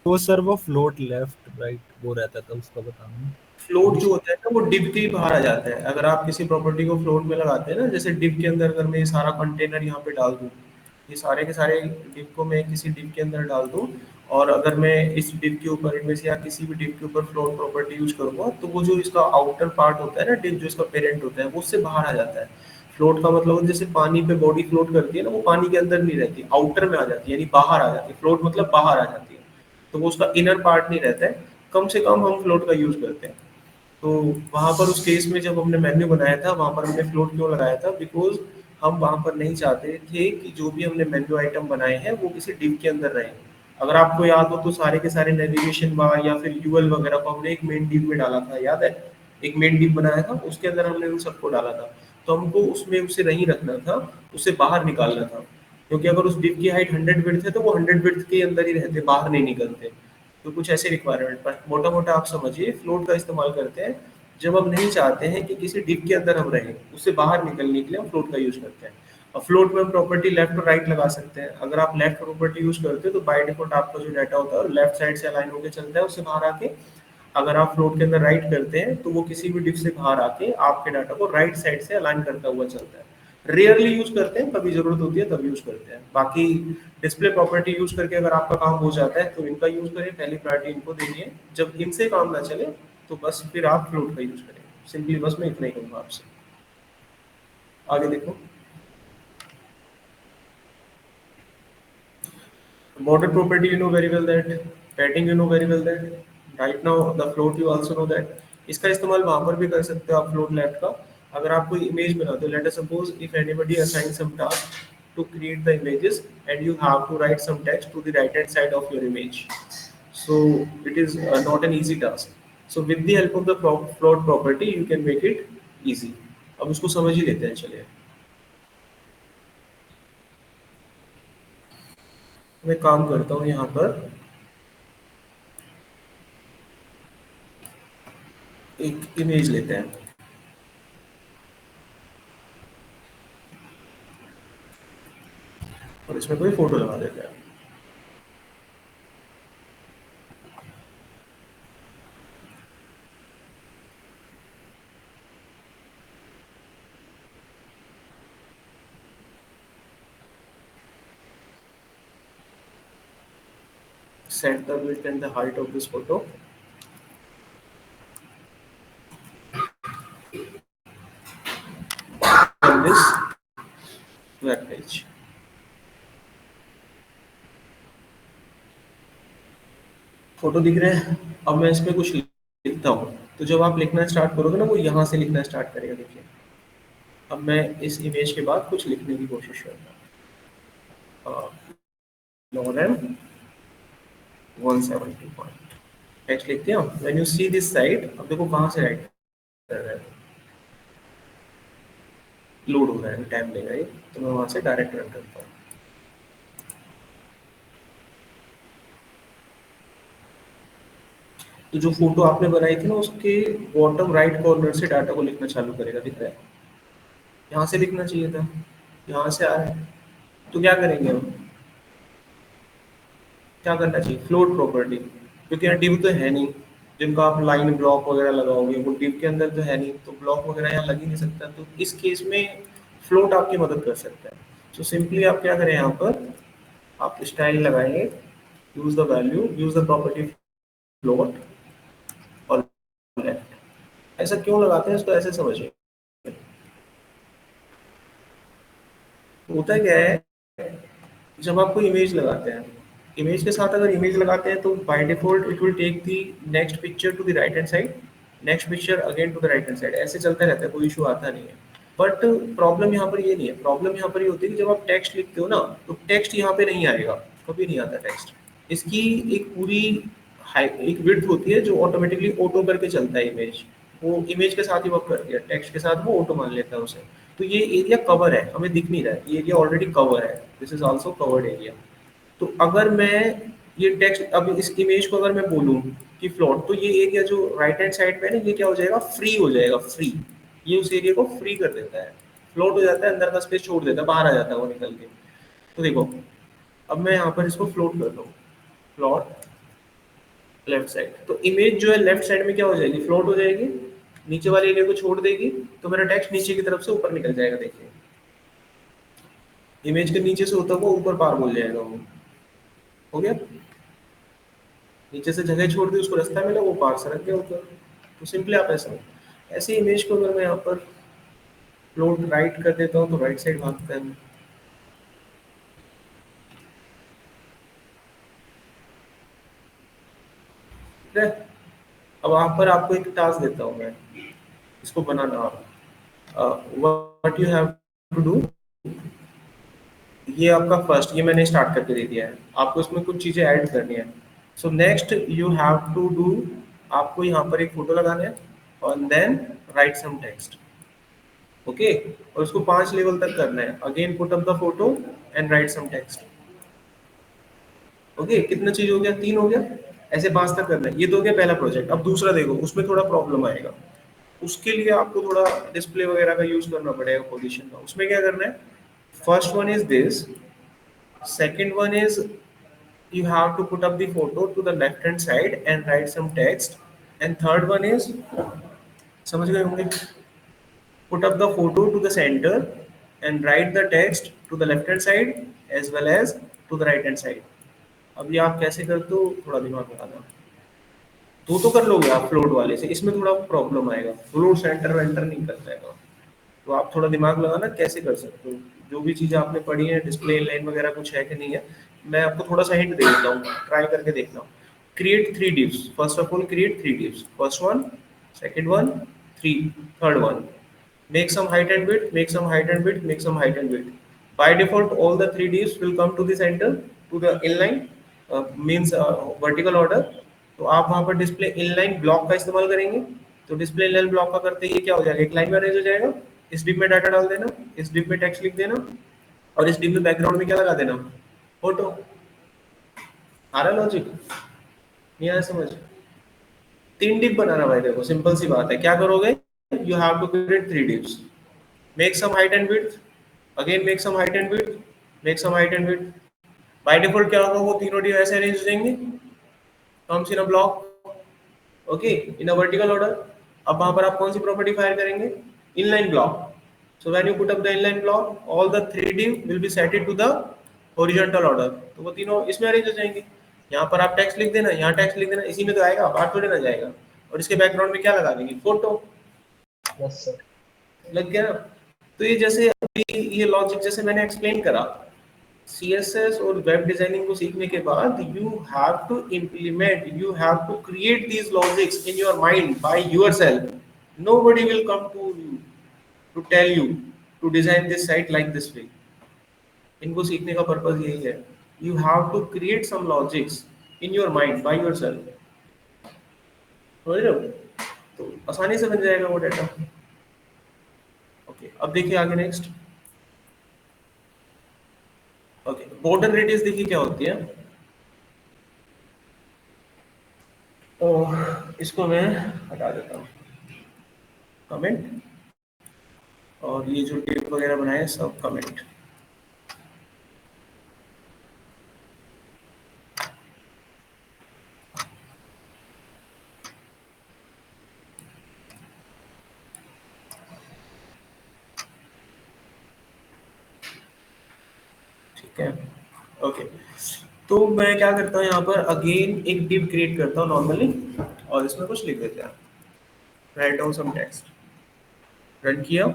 तो सर वो फ्लोट लेफ्ट राइट वो रहता था उसका बताना। फ्लोट जो होता है ना वो डिव के ही बाहर आ जाता है। अगर आप किसी प्रॉपर्टी को फ्लोट में लगाते हैं ना, जैसे डिव के अंदर अगर मैं ये सारा कंटेनर यहाँ पे डाल दूँ, ये सारे के सारे डिव को मैं किसी डिव के अंदर डाल दूँ, और अगर मैं इस डिव के ऊपर इनमें से या किसी भी डिव के ऊपर फ्लोट प्रॉपर्टी यूज करूँगा, तो वो जो इसका आउटर पार्ट होता है ना डिव, जो इसका पेरेंट होता है, वो उससे बाहर आ जाता है। फ्लोट का मतलब जैसे पानी पे बॉडी फ्लोट करती है ना, वो पानी के अंदर नहीं रहती, आउटर में आ जाती है, यानी बाहर आ जाती है। फ्लोट मतलब बाहर आ जाती है, तो वो उसका इनर पार्ट नहीं रहता है। कम से कम हम फ्लोट का यूज करते हैं। तो वहाँ पर उस केस में जब हमने मेन्यू बनाया था, वहाँ पर हमने फ्लोट क्यों लगाया था, बिकॉज हम वहाँ पर नहीं चाहते थे कि जो भी हमने मेन्यू आइटम बनाए हैं वो किसी डिव के अंदर रहे। अगर आपको याद हो तो सारे के सारे नेविगेशन बार या फिर यूएल वगैरह को हमने एक मेन डिव में डाला था, याद है, एक मेन डिव बनाया था, उसके अंदर हमने उन सबको डाला था। तो हमको उसमें उसे नहीं रखना था, उसे बाहर निकालना था, क्योंकि अगर उस डिव की हाइट 100 विड्थ है तो वो 100 विड्थ के अंदर ही रहते, बाहर नहीं निकलते। तो कुछ ऐसे रिक्वायरमेंट पर मोटा मोटा आप समझिए फ्लोट का इस्तेमाल करते हैं जब हम नहीं चाहते हैं कि किसी डिव के अंदर हम रहें, उससे बाहर निकलने के लिए हम फ्लोट का यूज करते हैं। और फ्लोट में हम प्रॉपर्टी लेफ्ट और राइट लगा सकते हैं। अगर आप लेफ्ट प्रॉपर्टी यूज करते हैं तो बाय डिफॉल्ट आपका जो डाटा होता है लेफ्ट साइड से अलाइन होकर चलता है, उससे बाहर आके। अगर आप फ्लोट के अंदर राइट करते हैं तो वो किसी भी डिव से बाहर आके आपके डाटा को राइट साइड से अलाइन करता हुआ चलता है। रेयरली यूज करते हैं, कभी जरूरत होती है तब यूज करते हैं। बाकी डिस्प्ले प्रॉपर्टी यूज करके अगर आपका काम हो जाता है तो इनका यूज करें, पहली प्रायोरिटी इनको देनी है। जब इनसे काम ना चले तो बस फिर आप फ्लोट का यूज करें। सिंपली बस मैं इतना ही कहूँगा आपसे। आगे देखो, border property you know very well that, padding you know very well that, right now the float you also know that। इसका इस्तेमाल वहाँ पर भी कर सकते हो आप फ्लोट लेफ्ट का। अगर आप कोई इमेज बनाते हो, let us suppose if anybody assign some task to create the images and you have to write some text to the right hand side of your image, so it is not an easy task, so with the help of the float property you can make it easy। अब उसको समझ ही लेते हैं, चलिए मैं काम करता हूँ यहाँ पर। एक इमेज लेते हैं, और इसमें कोई फोटो लगा देते हैं। Set the width and the height of this photo. On this web page. Photo दिख रहे हैं। अब मैं इसमें कुछ लिखता हूँ, तो जब आप लिखना स्टार्ट करोगे ना, वो यहाँ से लिखना स्टार्ट करेगा। देखिए, अब मैं इस इमेज के बाद कुछ लिखने की कोशिश करूँगा। Lorem 170 पॉइंट टेक्स्ट लिखते हैं। When you see this side, अब देखो कहाँ से राइट कर रहा है, लोड हो रहा है, टाइम लेगा ये, तो मैं वहाँ से डायरेक्ट रन करता हूँ। तो जो फोटो आपने बनाई थी ना, उसके बॉटम राइट कॉर्नर से डाटा को लिखना चालू करेगा। दिख रहा है, यहाँ से लिखना चाहिए था, यहाँ से आ रहा है। तो क्या करेंगे हम, क्या करना चाहिए, फ्लोट प्रॉपर्टी, क्योंकि यहाँ डिव तो है नहीं, जिनका आप लाइन ब्लॉक वगैरह लगाओगे वो डिव के अंदर तो है नहीं, तो ब्लॉक वगैरह यहाँ लग ही नहीं सकता। तो इस केस में फ्लोट आपकी मदद कर सकता है। तो सिंपली आप क्या करें, यहाँ पर आप स्टाइल लगाएंगे, use the value, use the property float और लेफ्ट। ऐसा क्यों लगाते हैं, इसको ऐसे समझिए। होता क्या है, जब आप कोई इमेज लगाते हैं, इमेज के साथ अगर इमेज लगाते हैं, तो by default it will take the next picture to the right hand side, next picture again to the right hand side, ऐसे चलता रहता है, कोई इशू आता नहीं है। बट प्रॉब्लम यहाँ पर ये नहीं है। प्रॉब्लम यहाँ पर ये होती है कि जब आप टेक्स्ट लिखते हो ना, तो टेक्स्ट यहाँ पे नहीं आएगा, कभी नहीं आता टेक्स्ट। इसकी एक पूरी एक विड्थ होती है जो ऑटोमेटिकली ऑटो करके चलता है इमेज, वो इमेज के साथ ही वर्क करती है, टेक्स्ट के साथ वो ऑटो मान लेता है उसे। तो ये एरिया कवर है, हमें दिख नहीं रहा है, ये एरिया ऑलरेडी कवर है, this is also covered area. तो अगर मैं ये टेक्स्ट, अब इस इमेज को अगर मैं बोलूं कि फ्लोट, तो ये एरिया जो राइट हैंड साइड पे है ना, ये क्या हो जाएगा, फ्री हो जाएगा, फ्री। ये उस एरिया को फ्री कर देता है, फ्लोट हो जाता है, अंदर का स्पेस छोड़ देता है, बाहर आ जाता है वो निकल के। तो देखो, अब मैं यहाँ पर इसको फ्लोट कर दूँ, फ्लोट लेफ्ट साइड, तो इमेज जो है लेफ्ट साइड में क्या हो जाएगी, फ्लोट हो जाएगी, नीचे वाले एरिया को छोड़ देगी, तो मेरा टेक्स्ट नीचे की तरफ से ऊपर निकल जाएगा। देखिए, इमेज के नीचे से होता हुआ ऊपर पार बोल जाएगा वो, हो गया। नीचे से जगह छोड़ दी, उसको रास्ता मिला, वो पार सरक गया ऊपर। तो सिंपली आप ऐसे इमेज को अगर मैं यहाँ पर फ्लोट राइट कर देता हूँ, तो राइट साइड भागता है। ठीक है, अब वहाँ पर आपको एक टास्क देता हूँ मैं, इसको बनाना। What you have to do, ये आपका फर्स्ट, ये मैंने स्टार्ट करके दे दिया है, आपको इसमें कुछ चीजें ऐड करनी है। So next you have to do, आपको यहाँ पर एक फोटो लगाना है, और then write some text. Okay, और उसको 5 लेवल तक करना है। Again put up the photo and write some text. Okay, कितना चीज हो गया, 3 हो गया, ऐसे 5 तक करना है। ये तो हो गया पहला प्रोजेक्ट। अब दूसरा देखो, उसमें थोड़ा प्रॉब्लम आएगा, उसके लिए आपको थोड़ा डिस्प्ले वगैरह का यूज करना पड़ेगा, पोजीशन का। उसमें क्या करना है, first one is this, second one is you have to put up the photo to the left hand side and write some text, and third one is, समझ गए होंगे, put up the photo to the center and write the text to the left hand side as well as to the right hand side। अब ये आप कैसे करते हो, थोड़ा दिमाग लगाना। तो कर लोगे आप फ्लोट वाले से, इसमें थोड़ा प्रॉब्लम आएगा, फ्लोट सेंटर वेंटर नहीं कर पाएगा। तो आप थोड़ा दिमाग लगाना कैसे कर सकते हो। जो भी चीज़ें आपने पढ़ी है, डिस्प्ले लाइन वगैरह कुछ है कि नहीं है, मैं आपको थोड़ा सा हिंट दे देता हूँ, ट्राई करके देखना। Create 3 divs, first of all create 3 divs, first one, second one, third one. Make some height and width, make some height and width, make some height and width. By default, all the 3 divs will come to the center, to the inline, means vertical order। तो आप वहाँ पर display inline block का इस्तेमाल करेंगे। तो display inline block का करते ही क्या हो जाएगा, एक लाइन में अरेंज हो जाएगा। इस डिप में डाटा डाल देना, इस डिप में टेक्स्ट लिख देना, और इस डिप में बैकग्राउंड में क्या लगा देना, फोटो। आ रहा लॉजिक, नहीं आया समझ? 3 डिव बनाना भाई, देखो सिंपल सी बात है, क्या करोगे, you have to create 3 divs, make some height and width, again make some height and width, make some height and width. By default क्या होगा, वो तीनों डिव ऐसे अरेंज हो जाएंगे, comes in a block, okay, in a vertical order. अब वहां पर आप कौन सी प्रॉपर्टी फायर करेंगे, inline block. So when you put up the inline block, all the 3 div will be set to the horizontal order. तो वो तीनों इसमें अरेंज हो जाएंगे. यहाँ पर आप टेक्स्ट लिख देना, यहाँ टेक्स्ट लिख देना, इसी में तो आएगा, बाहर थोड़े ना जाएगा. और इसके बैकग्राउंड में क्या लगा देंगे, फोटो. Yes sir. लग गया. तो ये जैसे अभी ये लॉजिक जैसे मैंने एक्सप्लेन करा, CSS और वेब डिजाइनिंग को सीखने के बाद you have to implement, you have to create these logics in your mind by yourself. Nobody will come to you to tell you to design this site like this way. इनको सीखने का purpose यही है, you have to create some logics in your mind by yourself. समझ रहे हो? तो आसानी से बन जाएगा वो डाटा. ओके, अब देखिए आगे नेक्स्ट. ओके, बॉर्डर रेडियस देखिए क्या होती है. तो इसको मैं हटा देता हूँ, कमेंट, और ये जो टेप वगैरह बनाए सब कमेंट. ठीक है. ओके, तो मैं क्या करता हूँ यहाँ पर अगेन एक डिव क्रिएट करता हूँ नॉर्मली, और इसमें कुछ लिख देते हैं, write down some text. Run किया,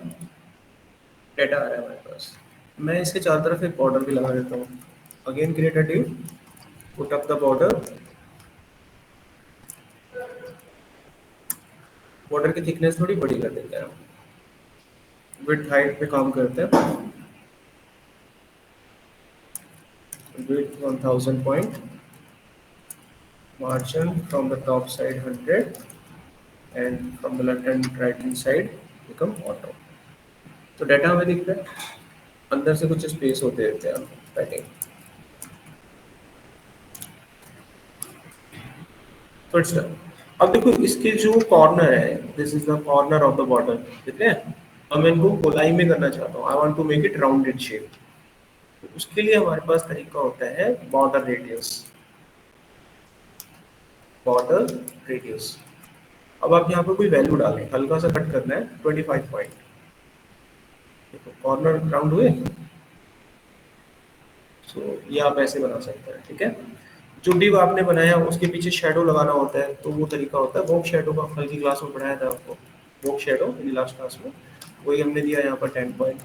डेटा आ रहा है हमारे पास. मैं इसके चारों तरफ एक बॉर्डर भी लगा देता हूँ. Again create a div, put up the border. Border की थिकनेस थोड़ी बड़ी कर देते हैं, विड्थ हाइट पे काम करते हैं. width 1000 point, margin from the top side 100, and from the left and right hand side become auto. तो डाटा हमें दिख रहा है, अंदर से कुछ स्पेस होते रहते हैं पैडिंग. तो इट्स डन. अब देखो इसके जो कॉर्नर है, this is the corner of the border, ठीक है. अब मैं इनको गोलाई में करना चाहता हूँ, I want to make it rounded shape. उसके लिए हमारे पास तरीका होता है बॉर्डर रेडियस. Border radius. अब आप यहाँ पर कोई वैल्यू डालें, हल्का सा कट करना है, 25 पॉइंट. देखो कॉर्नर राउंड हुए. सो ये आप ऐसे बना सकते हैं, ठीक है. जो डिव आपने बनाया उसके पीछे शेडो लगाना होता है, तो वो तरीका होता है वॉक शेडो का. कल की क्लास में पढ़ाया था आपको वॉक शेडो, लास्ट क्लास में वही हमने दिया यहाँ पर 10 point.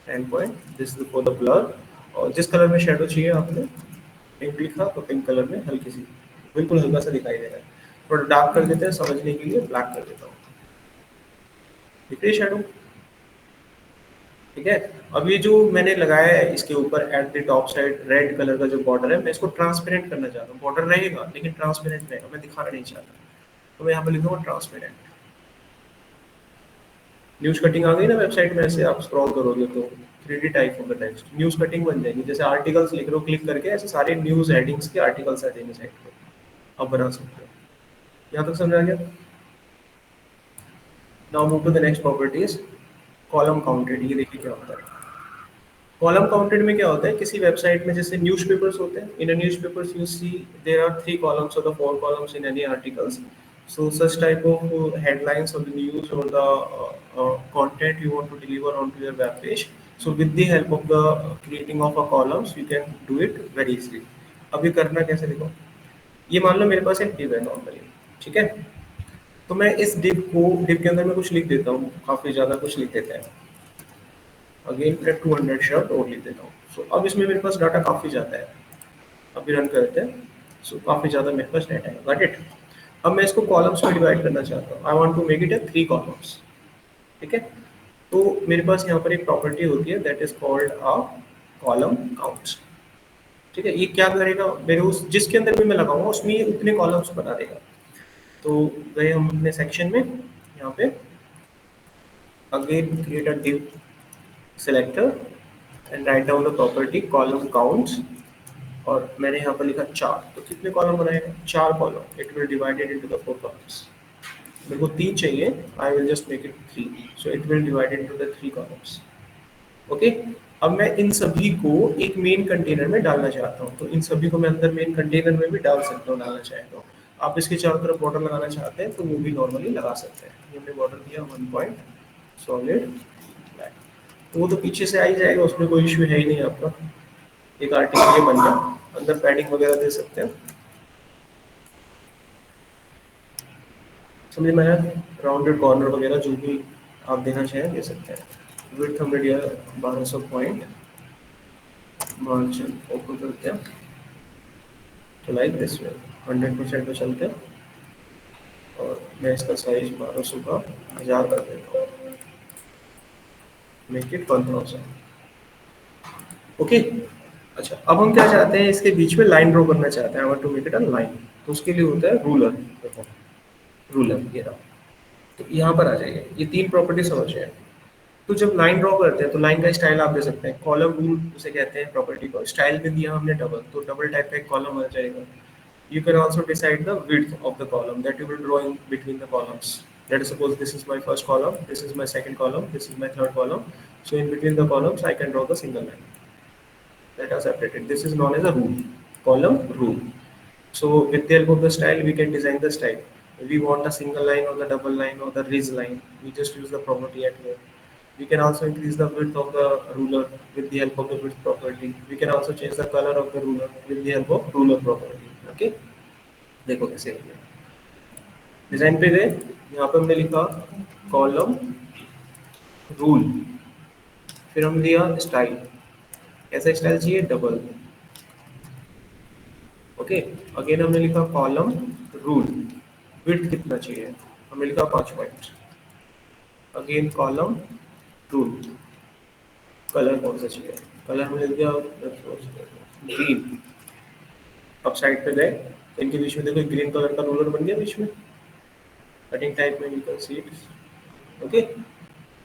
10 point, this is for the blur. और जिस कलर में शेडो चाहिए आपने, पिंक लिखा तो पिंक कलर में हल्की सी, बिल्कुल हल्का सा दिखाई दे रहा है. थोड़ा डार्क कर देते हैं समझने के लिए, ब्लैक कर देता हूँ. दिख रही है शेडो, ठीक है. अब ये जो मैंने लगाया है इसके ऊपर at the top side red colour का जो बॉर्डर है, मैं इसको ट्रांसपेरेंट करना चाहता हूँ. बॉर्डर रहेगा लेकिन ट्रांसपेरेंट रहेगा, मैं दिखाना नहीं चाहता. तो मैं यहाँ पे लिखूंगा ट्रांसपेरेंट. न्यूज कटिंग आ गई ना वेबसाइट में, ऐसे आप स्क्रॉल करोगे तो 3D type of the text news cutting बन जाएगी. जैसे आर्टिकल्स लिख रहे हो, क्लिक करके ऐसे सारे न्यूज हेडिंग्स के आर्टिकल्स आ जाएंगे साइट पे, आप बना सकते हो. यहाँ तक समझ आ गया. Now move to the next properties. Column counted. ये देखिए क्या होता है. कॉलम काउंटेड में क्या होता है, किसी वेबसाइट में जैसे न्यूज़पेपर्स होते हैं, in a newspapers you see there are 3 columns or the 4 columns in any articles. So such type of headlines of the news or the content you want to deliver onto your web page. So with the help of the creating of a columns you can do it very easily. अब ये करना कैसे, देखो ये मान लो मेरे पास एक div है नॉर्मली, ठीक है. तो मैं इस div के अंदर मैं कुछ लिख देता हूँ, काफ़ी ज़्यादा कुछ लिख देते हैं. अगेन 200 शर्ट और लिख देता हूँ. सो अब इसमें मेरे पास डाटा काफ़ी ज़्यादा है. अभी रन करते हैं. सो काफ़ी ज़्यादा मेरे पास डाटा है. Got it. अब मैं इसको कॉलम्स में डिवाइड करना चाहता हूँ. I want to make it a 3 columns, ठीक है. तो मेरे पास यहाँ पर एक प्रॉपर्टी होती है that is called a column counts, ठीक है. ये क्या करेगा, मेरे उस जिसके अंदर भी मैं लगाऊंगा उसमें ये उतने कॉलम्स बना देगा. तो गए हम अपने सेक्शन में, यहाँ पे again create a div selector and write down the property column counts, और मैंने यहाँ पर लिखा 4, तो कितने कॉलम बनाएगा? 4 column. It will divided into the 4 columns. मेरे को 3 चाहिए, I will just make it 3, so it will divided into the 3 columns. Okay, अब मैं इन सभी को एक मेन कंटेनर में डालना चाहता हूँ, तो इन सभी को मैं अंदर मेन कंटेनर में भी डाल सकता हूँ, डालना चाहे तो। आप इसके चारों तरफ बॉर्डर लगाना चाहते हैं तो वो भी नॉर्मली लगा सकते हैं। ये हमने बॉर्डर दिया 1 पॉइंट सॉलिड ब्लैक, तो वो तो पीछे से आ ही जाएगा, उसमें कोई इश्यू है ही नहीं आपका। एक आर्टिकल ये बन गया, अंदर पैडिंग वगैरह दे सकते हैं, समझ में आया? राउंडेड कॉर्नर वगैरह जो भी आप देना चाहें दे सकते हैं। विड्थ हमने दिया 1200 पॉइंट, मार्जिन ओपन करते हैं, तो लाइक दिस वे 100% पे चलते हैं, और मैं इसका साइज 1200 का 1000 कर देता हूँ, मेक इट 1000। ओके, अच्छा अब हम क्या चाहते हैं, इसके बीच में लाइन ड्रॉ करना चाहते हैं, I want to make it a line, तो उसके लिए होता है रूलर। देखो रूलर ये रहा, तो यहाँ पर आ जाइए, ये 3 प्रॉपर्टी समझ गए। तो जब लाइन ड्रॉ करते हैं तो लाइन का स्टाइल आप दे सकते हैं, कॉलम रूल उसे कहते हैं प्रॉपर्टी को। स्टाइल में दिया हमने डबल, तो डबल टाइप का एक कॉलम आ जाएगा। You can also decide the width of the column that you will draw in between the columns. Let us suppose this is my first column, this is my second column, this is my third column. So in between the columns, I can draw the single line that are separated. This is known as a rule, column rule. So with the help of the style, we can design the style. If we want a single line or the double line or the ridge line, we just use the property at here. We can also increase the width of the ruler with the help of the width property. We can also change the color of the ruler with the help of ruler property. Okay? देखो कैसे हो गया। Design पे गए, यहाँ पे हमने लिखा कॉलम रूल, फिर हम दिया स्टाइल, कैसा स्टाइल चाहिए? डबल। ओके, अगेन हमने लिखा कॉलम रूल, विड्थ कितना चाहिए? हमने लिखा 5 point. Again column rule, colour कौन सा चाहिए? कलर हमने लिख दिया ग्रीन। अब साइड पे गए, तो इनके बीच में देखो ग्रीन कलर का रूलर बन गया बीच में, कटिंग टाइप में you can see it. Okay,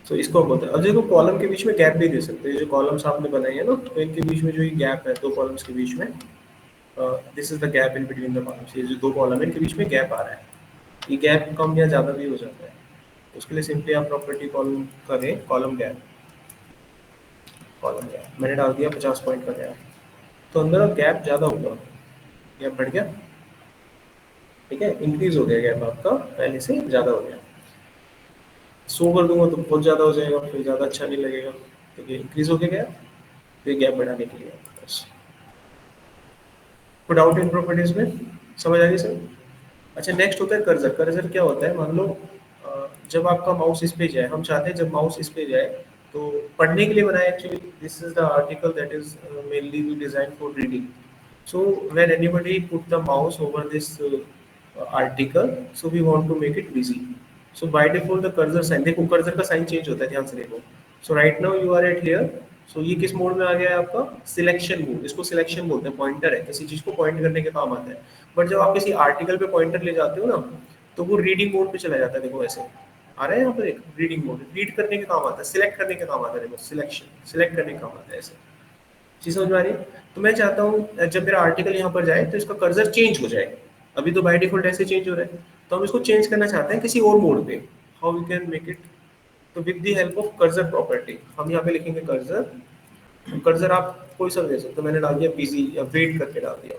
so इसको हम बोलते हैं। अब देखो कॉलम के बीच में गैप भी दे सकते हैं, जो कॉलम्स आपने बनाए हैं ना, तो इनके बीच में जो ये गैप है 2 कॉलम्स के बीच में, this is the gap in between the columns. ये जो 2 कॉलम है इनके बीच में गैप आ रहा है, ये गैप कम या ज़्यादा भी हो जाता है, उसके लिए सिंपली आप प्रॉपर्टी कॉलम करें, कॉलम गैप, कॉलम गैप मैंने डाल दिया 50 पॉइंट का गैप, तो अंदर गैप ज़्यादा होगा, गैप बढ़ गया, ठीक है, इंक्रीज हो गया गैप आपका, पहले से ज़्यादा हो गया। 100 कर दूंगा तो बहुत ज़्यादा हो जाएगा, फिर ज़्यादा अच्छा नहीं लगेगा, तो ये इंक्रीज हो गया, तो ये गैप बढ़ाने के लिए बस। पुट आउट इन प्रॉपर्टीज में समझ आ गई सर? अच्छा नेक्स्ट होता है कर्सर। कर्सर क्या होता है, मान लो जब आपका माउस इस पे जाए, हम चाहते हैं जब माउस इस पे जाए तो पढ़ने के लिए बनाया actually, this is the article that is mainly design for reading. So when anybody put the mouse over this article, so we want to make it busy. So by default the cursor sign, देखो cursor का sign change होता है, ध्यान से देखो। So right now you are at here, so ये किस mode में आ गया है आपका? Selection mode. इसको सिलेक्शन बोलते हैं, पॉइंटर है, किसी चीज को पॉइंट करने के काम आता है। बट जब आप किसी आर्टिकल पे पॉइंटर ले जाते हो ना, तो वो रीडिंग मोड पे चला जाता है। देखो ऐसे आ रहा है यहाँ पर एक रीडिंग मोड, रीड करने के काम आता है, सिलेक्ट करने के काम आता है। देखो सिलेक्शन, सिलेक्ट करने के काम आता है ऐसे, चीज समझ में आ रही है? तो मैं चाहता हूँ जब मेरा आर्टिकल यहाँ पर जाए तो इसका कर्सर चेंज हो जाए। अभी तो बाय डिफॉल्ट ऐसे चेंज हो रहा है, तो हम इसको चेंज करना चाहते हैं किसी और मोड पे। How we can make it? तो with the help of cursor property हम यहाँ पे लिखेंगे कर्सर। कर्सर आप कोई सा दे सकते हो, मैंने डाल दिया बिजी या वेट करके डाल दिया।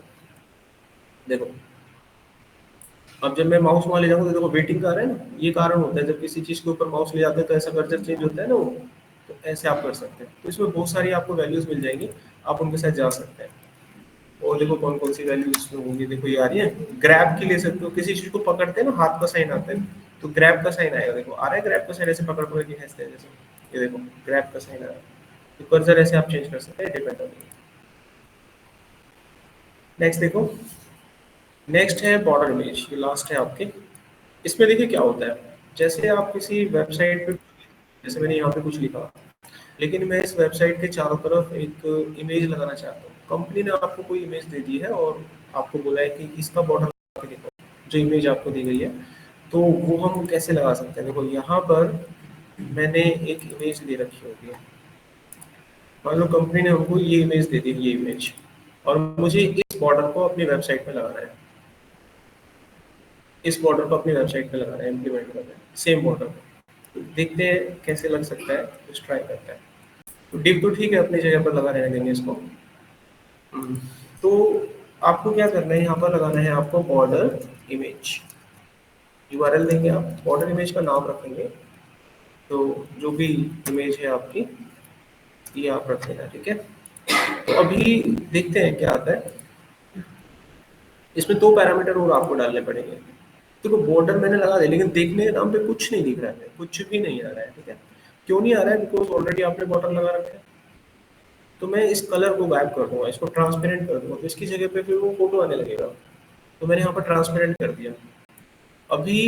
देखो अब जब मैं माउस वहां ले जाऊंगा तो देखो वेटिंग का आ रहा है ना, ये कारण होता है जब किसी चीज के ऊपर माउस ले जाते हैं तो ऐसा कर्सर चेंज होता है ना वो, तो ऐसे आप कर सकते हैं। तो इसमें बहुत सारी आपको वैल्यूज मिल जाएंगी, आप उनके साथ जा सकते हैं। और देखो कौन कौन सी वैल्यूज इसमें होंगी, देखो ये आ रही है। ग्रैब की ले सकते हो, किसी चीज को पकड़ते हैं ना, हाथ का साइन आता है, तो ग्रैब का साइन आएगा। देखो आ रहा है ग्रैब का साइन, ऐसे पकड़ पकड़ के खींचते हैं जैसे, ये देखो ग्रैब का साइन आ रहा है। तो कर्सर ऐसे आप चेंज कर सकते हैं, डिपेंड ऑन। नेक्स्ट देखो, नेक्स्ट है बॉर्डर इमेज, ये लास्ट है आपके। इसमें देखिए क्या होता है, जैसे आप किसी वेबसाइट पे, जैसे मैंने यहाँ पे कुछ लिखा, लेकिन मैं इस वेबसाइट के चारों तरफ एक इमेज लगाना चाहता हूँ। कंपनी ने आपको कोई इमेज दे दी है और आपको बोला है कि इसका बॉर्डर देखो, जो इमेज आपको दी गई है, तो वो हम कैसे लगा सकते हैं? देखो यहाँ पर मैंने एक इमेज दे रखी होगी, मान लो कंपनी ने हमको ये इमेज दे दी, ये इमेज, और मुझे इस बॉर्डर को अपनी वेबसाइट पे लगाना है, इस बॉर्डर को अपनी वेबसाइट पे लगाना है, इम्प्लीमेंट करना है सेम बॉर्डर। तो देखते हैं कैसे लग सकता है, कुछ ट्राई करते हैं। तो डिव तो ठीक है, अपनी जगह पर लगा रहने देंगे इसको। तो आपको क्या करना है, यहाँ पर लगाना है आपको बॉर्डर इमेज, यूआरएल देंगे आप, बॉर्डर इमेज का नाम रखेंगे, तो जो भी इमेज है आपकी ये आप रख लेना, ठीक है। तो अभी देखते हैं क्या आता है। इसमें 2 पैरामीटर और आपको डालने पड़ेंगे। देखो बॉर्डर मैंने लगा दिया, लेकिन देखने के नाम पे कुछ नहीं दिख रहा है, कुछ भी नहीं आ रहा है, ठीक है। क्यों नहीं आ रहा है? बिकॉज ऑलरेडी आपने बॉर्डर लगा रखा है। तो मैं इस कलर को गायब कर दूंगा, इसको ट्रांसपेरेंट कर दूंगा, तो इसकी जगह पे फिर वो फोटो आने लगेगा। तो मैंने यहाँ पर ट्रांसपेरेंट कर दिया। अभी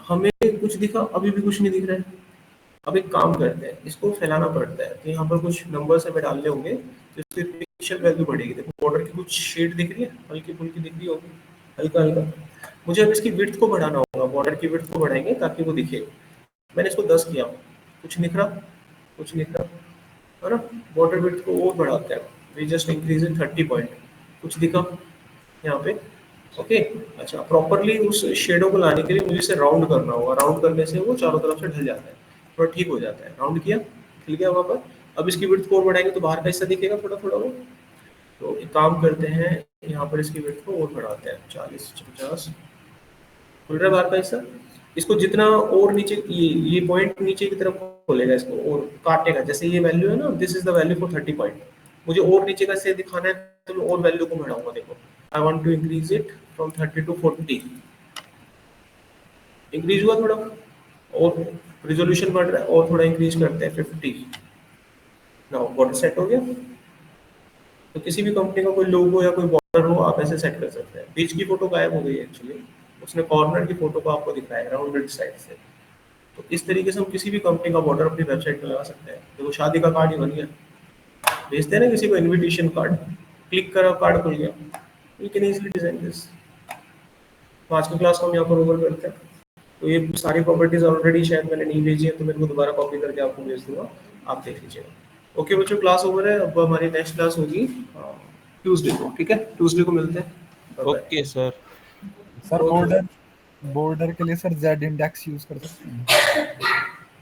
हमें कुछ दिखा, अभी भी कुछ नहीं दिख रहा है। अब एक काम करते हैं, इसको फैलाना पड़ता है। तो यहाँ पर कुछ नंबर्स हमें डालने होंगे, तो इसकी पिक्सल वैल्यू बढ़ेगी। देखो बॉर्डर की कुछ शेड दिख रही है, हल्की फुल्की दिख रही होगी, हल्का हल्का। मुझे अब इसकी विड्थ को बढ़ाना होगा, बॉर्डर की विड्थ को बढ़ाएंगे ताकि वो दिखे। मैंने इसको 10 किया, कुछ दिख रहा, कुछ दिख रहा है ना। बॉर्डर विड्थ को और बढ़ाते हैं, we just increase in 30 point, कुछ दिखा यहाँ पे। ओके अच्छा, प्रॉपरली उस शेडो को लाने के लिए मुझे इसे राउंड करना होगा। राउंड करने से वो चारों तरफ से ढल जाता है, थोड़ा ठीक हो जाता है। राउंड किया, खिल गया वहाँ पर। अब इसकी विड्थ को और बढ़ाएंगे तो बाहर का हिस्सा दिखेगा थोड़ा थोड़ा वो। तो एक काम करते हैं, यहाँ पर इसकी विड्थ को और बढ़ाते हैं, 40 50 खुल रहा है बाहर का हिस्सा। इसको जितना और नीचे, ये पॉइंट नीचे की तरफ खोलेगा, इसको और काटेगा। जैसे ये वैल्यू है ना, this is the value for 30 point. मुझे और नीचे का से दिखाना है तो मैं और वैल्यू को बढ़ाऊंगा। देखो I want to increase it from 30 to 40। Increase हुआ थोड़ा, और रिजोल्यूशन बढ़ रहा है, और थोड़ा इंक्रीज करते हैं 50। नाउ बॉर्डर सेट हो गया। तो किसी भी कंपनी का कोई लोगो या कोई बॉर्डर हो, आप ऐसे सेट कर सकते हैं। बीच की फोटो गायब हो गई है एक्चुअली, उसने कॉर्नर की फोटो को आपको दिखाया है राउंडेड साइड से। तो इस तरीके से हम किसी भी कंपनी का बॉर्डर अपनी वेबसाइट पर लगा सकते हैं। देखो शादी का कार्ड ही बन गया, भेजते हैं ना किसी को इनविटेशन कार्ड, क्लिक करा कार्ड खुल गया। You can easily design this. तो आज की क्लास को हम यहाँ पर ओवर करते हैं। तो ये सारी प्रॉपर्टीज ऑलरेडी शायद मैंने नहीं भेजी है, तो मेरे को दोबारा कॉपी करके आपको भेज दूंगा, आप देख लीजिएगा। ओके बच्चों, क्लास ओवर है। अब हमारी नेक्स्ट क्लास होगी ट्यूसडे को, ठीक है। ट्यूसडे को मिलते हैं। Okay sir. Sir Okay. Border border के लिए सर जेड इंडेक्स यूज कर सकते हैं।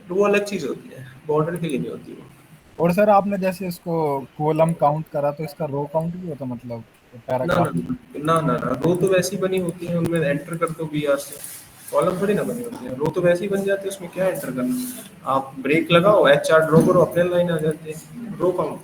तो वो अलग चीज होती है, बॉर्डर के लिए नहीं होती वो। और सर आपने जैसे इसको कॉलम काउंट करा तो इसका रो काउंट भी होता, मतलब ना पैराग्राफ। ना ना ना, रो तो वैसी बनी होती है, उनमें एंटर कर दो बीआर से। कॉलम थोड़ी ना बनी होती है, रो तो वैसे ही बन जाती है, उसमें क्या एंटर करना। आप ब्रेक लगाओ, एच आर ड्रॉ करो, अपने लाइन आ जाती है। Row count